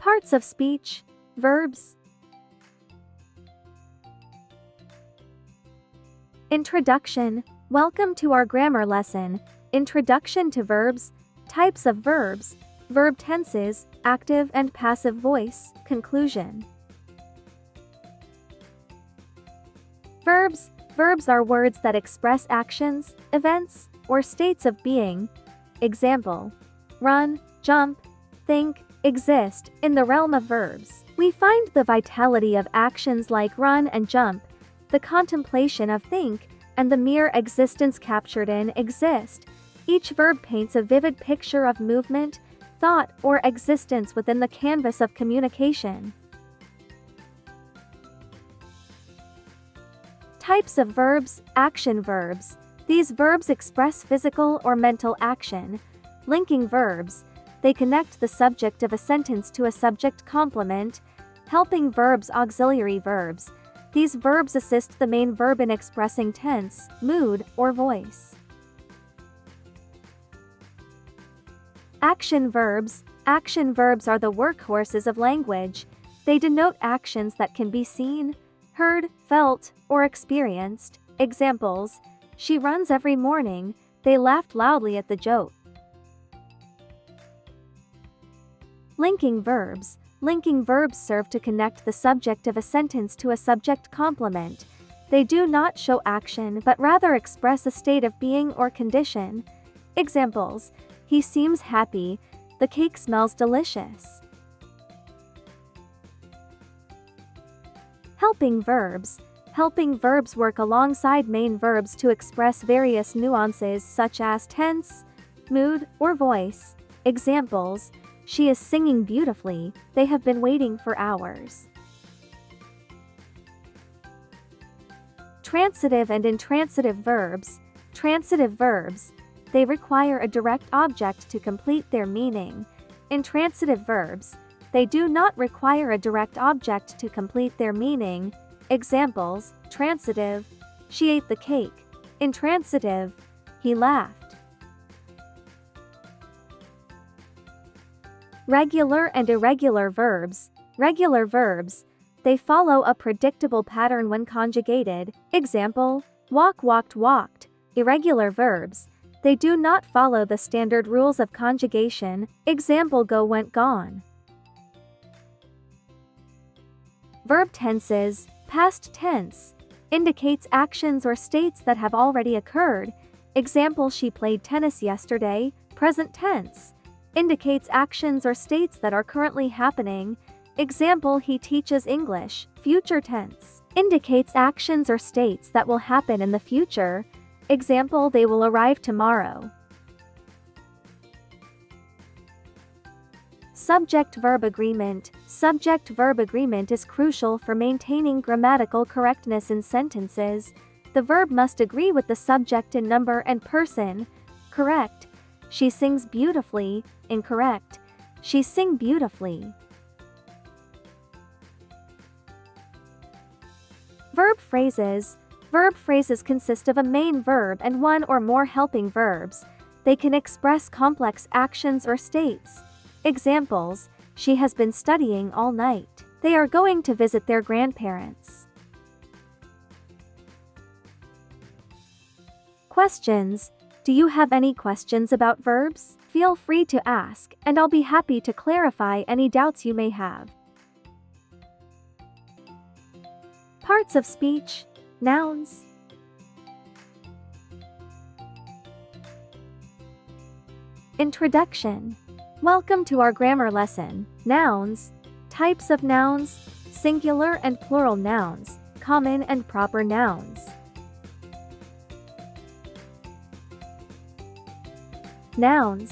Parts of speech. Verbs. Introduction. Welcome to our grammar lesson. Introduction to verbs. Types of verbs. Verb tenses, active and passive voice. Conclusion. Verbs. Verbs are words that express actions, events, or states of being. Example: run, jump, think, exist. In the realm of verbs, we find the vitality of actions like run and jump, the contemplation of think, and the mere existence captured in exist. Each verb paints a vivid picture of movement, thought, or existence within the canvas of communication. Types of verbs. Action verbs. These verbs express physical or mental action. Linking verbs. They connect the subject of a sentence to a subject complement. Helping verbs. Auxiliary verbs. These verbs assist the main verb in expressing tense, mood, or voice. Action verbs. Action verbs are the workhorses of language. They denote actions that can be seen, heard, felt, or experienced. Examples: she runs every morning. They laughed loudly at the joke. Linking verbs. Linking verbs serve to connect the subject of a sentence to a subject complement. They do not show action but rather express a state of being or condition. Examples: he seems happy. The cake smells delicious. Helping verbs. Helping verbs work alongside main verbs to express various nuances such as tense, mood, or voice. Examples: she is singing beautifully. They have been waiting for hours. Transitive and intransitive verbs. Transitive verbs. They require a direct object to complete their meaning. Intransitive verbs. They do not require a direct object to complete their meaning. Examples: transitive, she ate the cake. Intransitive, he laughed. Regular and irregular verbs. Regular verbs. They follow a predictable pattern when conjugated. Example: walk, walked, walked. Irregular verbs. They do not follow the standard rules of conjugation. Example: go, went, gone. Verb tenses. Past tense. Indicates actions or states that have already occurred. Example: she played tennis yesterday. Present tense. Indicates actions or states that are currently happening. Example: he teaches English. Future tense. Indicates actions or states that will happen in the future. Example: they will arrive tomorrow. Subject-verb agreement. Subject-verb agreement is crucial for maintaining grammatical correctness in sentences. The verb must agree with the subject in number and person. Correct: she sings beautifully. Incorrect: she sing beautifully. Verb phrases. Verb phrases consist of a main verb and one or more helping verbs. They can express complex actions or states. Examples: she has been studying all night. They are going to visit their grandparents. Questions. Do you have any questions about verbs? Feel free to ask, and I'll be happy to clarify any doubts you may have. Parts of speech. Nouns. Introduction. Welcome to our grammar lesson. Nouns. Types of nouns. Singular and plural nouns. Common and proper nouns. Nouns.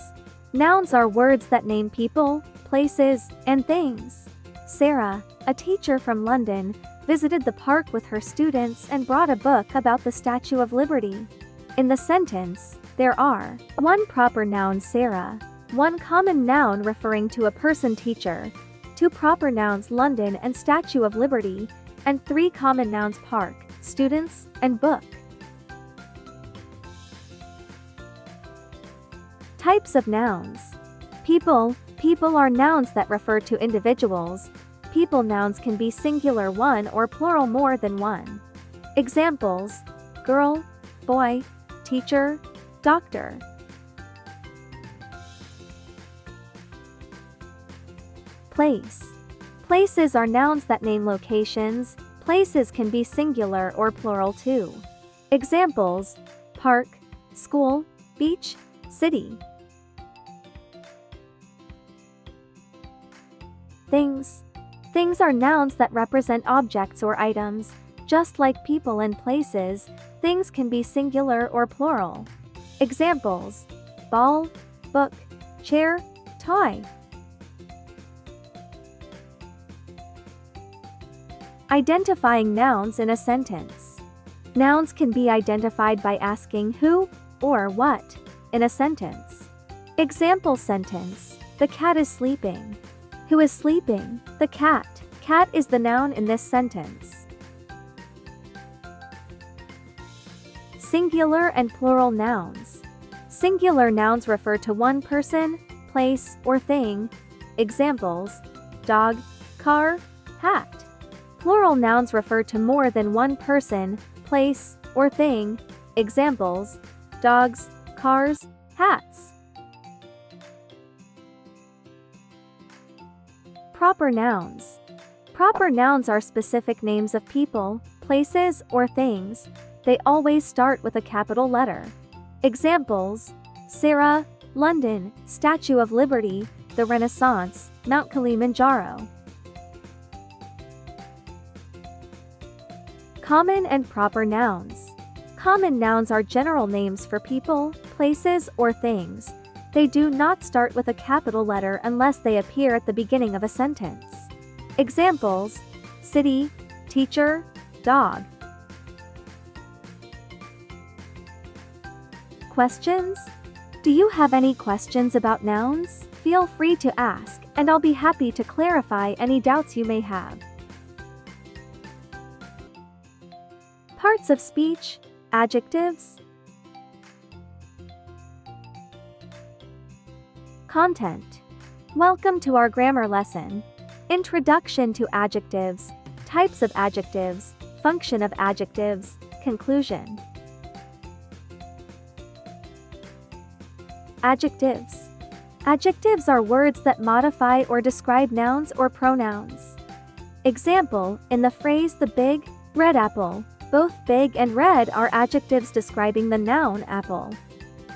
Nouns are words that name people, places, and things. Sarah, a teacher from London, visited the park with her students and brought a book about the Statue of Liberty. In the sentence, there are 1 proper noun Sarah, 1 common noun referring to a person teacher, 2 proper nouns London and Statue of Liberty, and 3 common nouns park, students, and book. Types of nouns. People. People are nouns that refer to individuals. People nouns can be singular one or plural more than one. Examples: girl, boy, teacher, doctor. Place. Places are nouns that name locations. Places can be singular or plural too. Examples: park, school, beach, city. Things. Things are nouns that represent objects or items. Just like people and places, things can be singular or plural. Examples: ball, book, chair, toy. Identifying nouns in a sentence. Nouns can be identified by asking who or what in a sentence. Example sentence: the cat is sleeping. Who is sleeping? The cat. Cat is the noun in this sentence. Singular and plural nouns. Singular nouns refer to one person, place, or thing. Examples: dog, car, hat. Plural nouns refer to more than one person, place, or thing. Examples: dogs, cars, hats. Proper nouns. Proper nouns are specific names of people, places, or things. They always start with a capital letter. Examples: Sarah, London, Statue of Liberty, the Renaissance, Mount Kilimanjaro. Common and proper nouns. Common nouns are general names for people, places, or things. They do not start with a capital letter unless they appear at the beginning of a sentence. Examples: city, teacher, dog. Questions? Do you have any questions about nouns? Feel free to ask, and I'll be happy to clarify any doubts you may have. Parts of speech, adjectives. Content. Welcome to our grammar lesson. Introduction to adjectives, types of adjectives, function of adjectives, conclusion. Adjectives. Adjectives are words that modify or describe nouns or pronouns. Example, in the phrase the big, red apple, both big and red are adjectives describing the noun apple.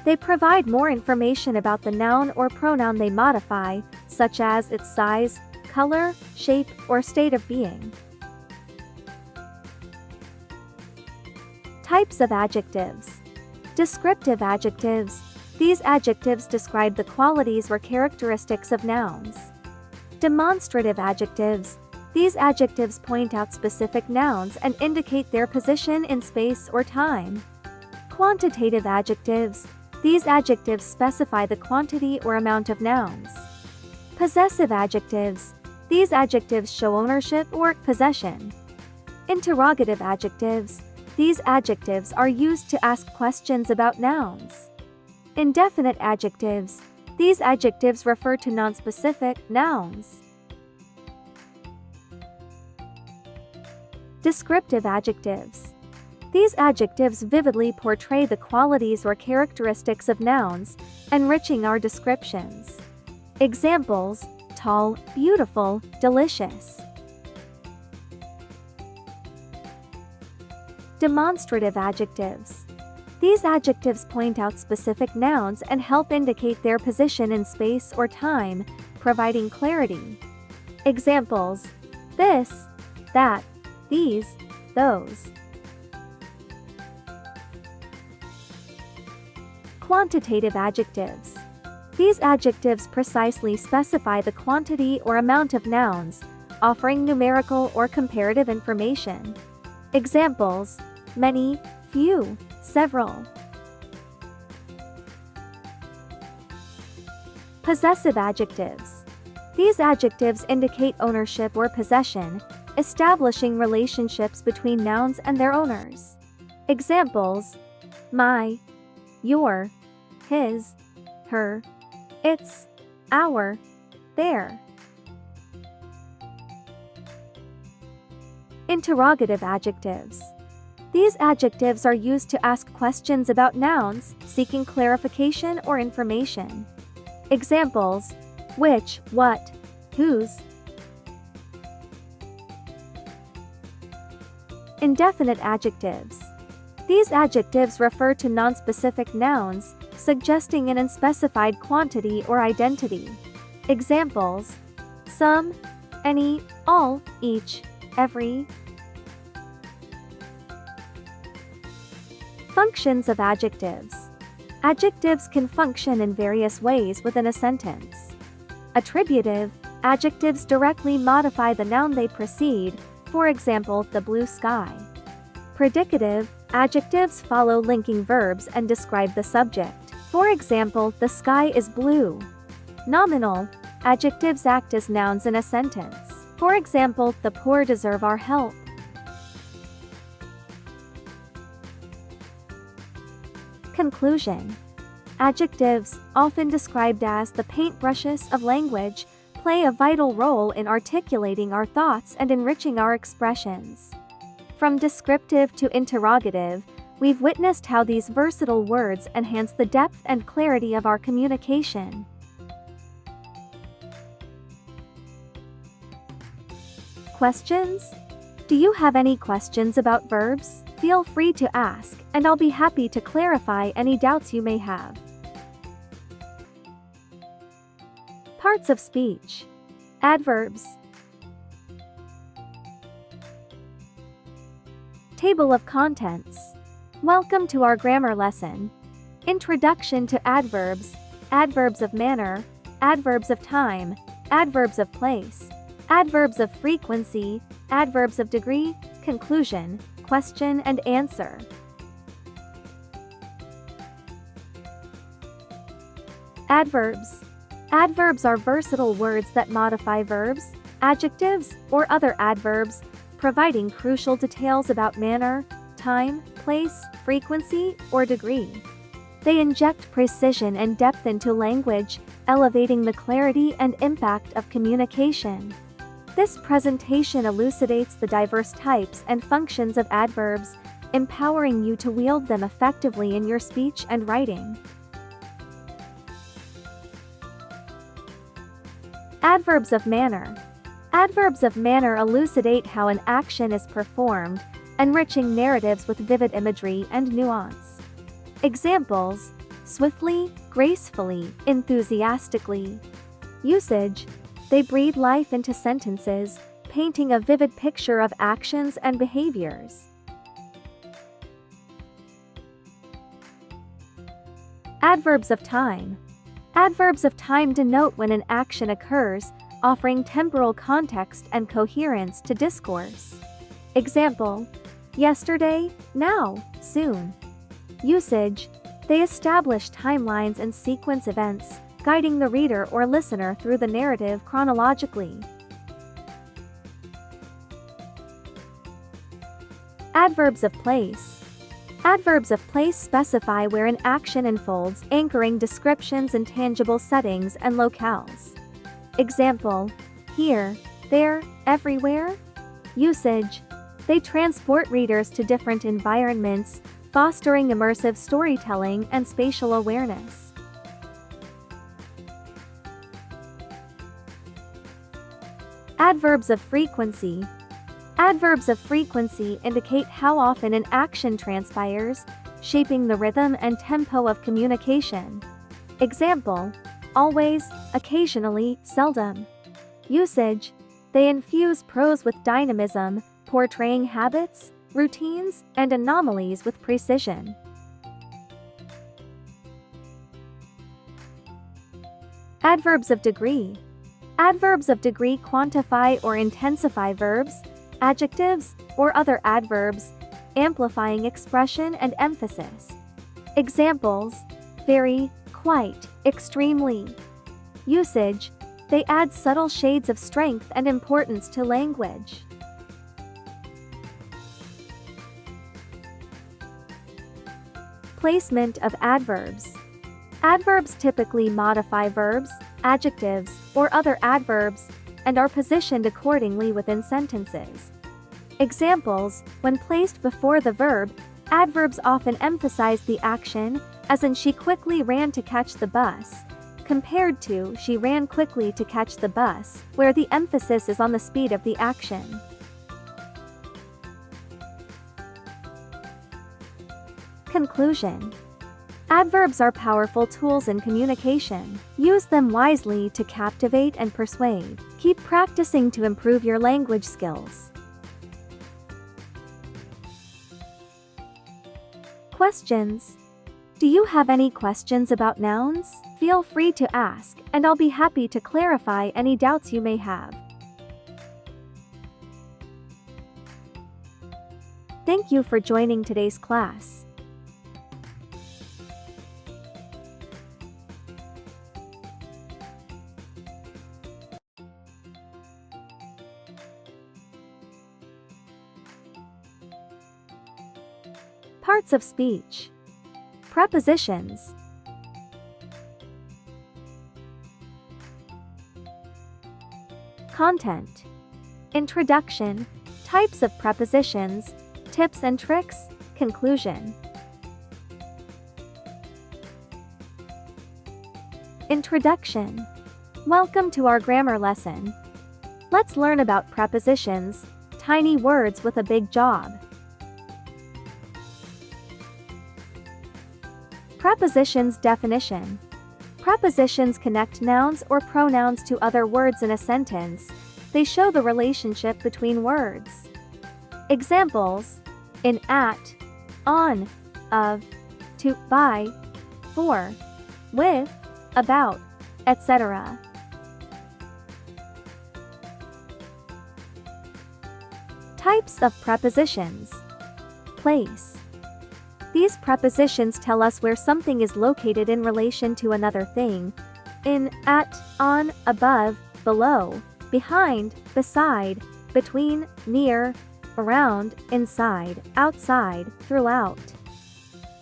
They provide more information about the noun or pronoun they modify, such as its size, color, shape, or state of being. Types of adjectives. Descriptive adjectives. These adjectives describe the qualities or characteristics of nouns. Demonstrative adjectives. These adjectives point out specific nouns and indicate their position in space or time. Quantitative adjectives. These adjectives specify the quantity or amount of nouns. Possessive adjectives. These adjectives show ownership or possession. Interrogative adjectives. These adjectives are used to ask questions about nouns. Indefinite adjectives. These adjectives refer to nonspecific nouns. Descriptive adjectives. These adjectives vividly portray the qualities or characteristics of nouns, enriching our descriptions. Examples: tall, beautiful, delicious. Demonstrative adjectives. These adjectives point out specific nouns and help indicate their position in space or time, providing clarity. Examples: this, that, these, those. Quantitative adjectives. These adjectives precisely specify the quantity or amount of nouns, offering numerical or comparative information. Examples: many, few, several. Possessive adjectives. These adjectives indicate ownership or possession, establishing relationships between nouns and their owners. Examples: my, your, his, her, its, our, there. Interrogative adjectives. These adjectives are used to ask questions about nouns, seeking clarification or information. Examples: which, what, whose. Indefinite adjectives. These adjectives refer to non-specific nouns, suggesting an unspecified quantity or identity. Examples: some, any, all, each, every. Functions of adjectives. Adjectives can function in various ways within a sentence. Attributive adjectives directly modify the noun they precede, for example, the blue sky. Predicative adjectives follow linking verbs and describe the subject, for example, the sky is blue. Nominal adjectives act as nouns in a sentence, for example, the poor deserve our help. Conclusion. Adjectives, often described as the paintbrushes of language, play a vital role in articulating our thoughts and enriching our expressions. From descriptive to interrogative, we've witnessed how these versatile words enhance the depth and clarity of our communication. Questions? Do you have any questions about verbs? Feel free to ask, and I'll be happy to clarify any doubts you may have. Parts of speech. Adverbs. Table of contents. Welcome to our grammar lesson. Introduction to adverbs, adverbs of manner, adverbs of time, adverbs of place, adverbs of frequency, adverbs of degree, conclusion, question and answer. Adverbs. Adverbs are versatile words that modify verbs, adjectives, or other adverbs, providing crucial details about manner, time, place, frequency, or degree. They inject precision and depth into language, elevating the clarity and impact of communication. This presentation elucidates the diverse types and functions of adverbs, empowering you to wield them effectively in your speech and writing. Adverbs of manner. Adverbs of manner elucidate how an action is performed, enriching narratives with vivid imagery and nuance. Examples: swiftly, gracefully, enthusiastically. Usage: they breathe life into sentences, painting a vivid picture of actions and behaviors. Adverbs of time. Adverbs of time denote when an action occurs, offering temporal context and coherence to discourse. Example: yesterday, now, soon. Usage: they establish timelines and sequence events, guiding the reader or listener through the narrative chronologically. Adverbs of place. Adverbs of place specify where an action unfolds, anchoring descriptions in tangible settings and locales. Example: here, there, everywhere. Usage: they transport readers to different environments, fostering immersive storytelling and spatial awareness. Adverbs of frequency. Adverbs of frequency indicate how often an action transpires, shaping the rhythm and tempo of communication. Example: always, occasionally, seldom. Usage: they infuse prose with dynamism, portraying habits, routines, and anomalies with precision. Adverbs of degree. Adverbs of degree quantify or intensify verbs, adjectives, or other adverbs, amplifying expression and emphasis. Examples: very, quite, extremely. Usage: they add subtle shades of strength and importance to language. Placement of adverbs. Adverbs typically modify verbs, adjectives, or other adverbs, and are positioned accordingly within sentences. Examples: when placed before the verb, adverbs often emphasize the action, as in she quickly ran to catch the bus, compared to she ran quickly to catch the bus, where the emphasis is on the speed of the action. Conclusion. Adverbs are powerful tools in communication. Use them wisely to captivate and persuade. Keep practicing to improve your language skills. Questions. Do you have any questions about nouns? Feel free to ask, and I'll be happy to clarify any doubts you may have. Thank you for joining today's class. Parts of speech. Prepositions. Content. Introduction. Types of prepositions. Tips and tricks. Conclusion. Introduction. Welcome to our grammar lesson. Let's learn about prepositions, tiny words with a big job. Prepositions definition. Prepositions connect nouns or pronouns to other words in a sentence. They show the relationship between words. Examples: in, at, on, of, to, by, for, with, about, etc. Types of prepositions. Place. These prepositions tell us where something is located in relation to another thing. In, at, on, above, below, behind, beside, between, near, around, inside, outside, throughout.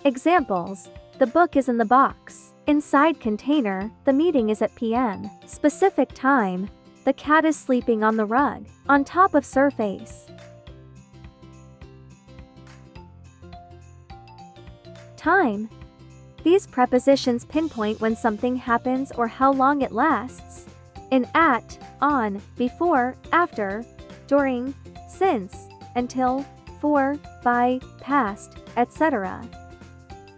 Examples: the book is in the box. Inside container, the meeting is at p.m. Specific time, the cat is sleeping on the rug. On top of surface. Time. These prepositions pinpoint when something happens or how long it lasts. In, at, on, before, after, during, since, until, for, by, past, etc.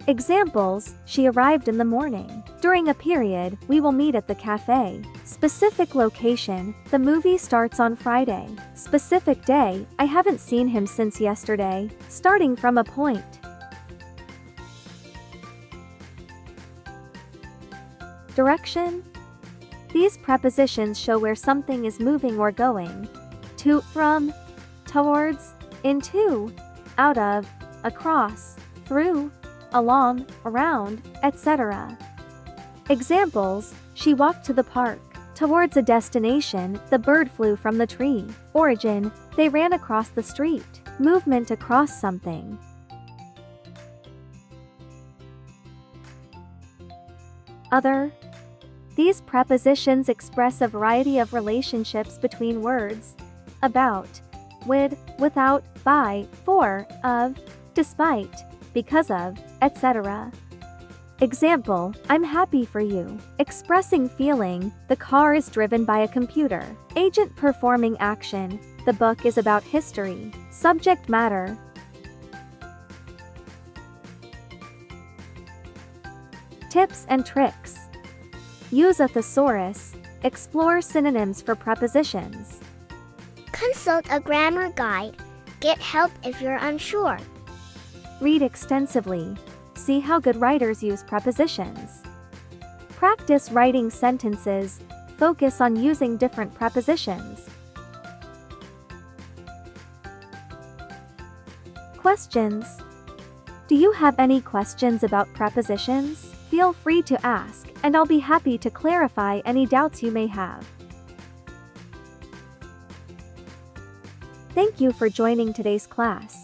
Examples: she arrived in the morning. During a period, we will meet at the cafe. Specific location, the movie starts on Friday. Specific day, I haven't seen him since yesterday. Starting from a point. Direction. These prepositions show where something is moving or going. To, from, towards, into, out of, across, through, along, around, etc. Examples: she walked to the park. Towards a destination, the bird flew from the tree. Origin: they ran across the street. Movement across something. Other. These prepositions express a variety of relationships between words: about, with, without, by, for, of, despite, because of, etc. Example: I'm happy for you. Expressing feeling: the car is driven by a computer. Agent performing action: the book is about history. Subject matter. Tips and tricks. Use a thesaurus. Explore synonyms for prepositions. Consult a grammar guide. Get help if you're unsure. Read extensively. See how good writers use prepositions. Practice writing sentences. Focus on using different prepositions. Questions. Do you have any questions about prepositions? Feel free to ask, and I'll be happy to clarify any doubts you may have. Thank you for joining today's class.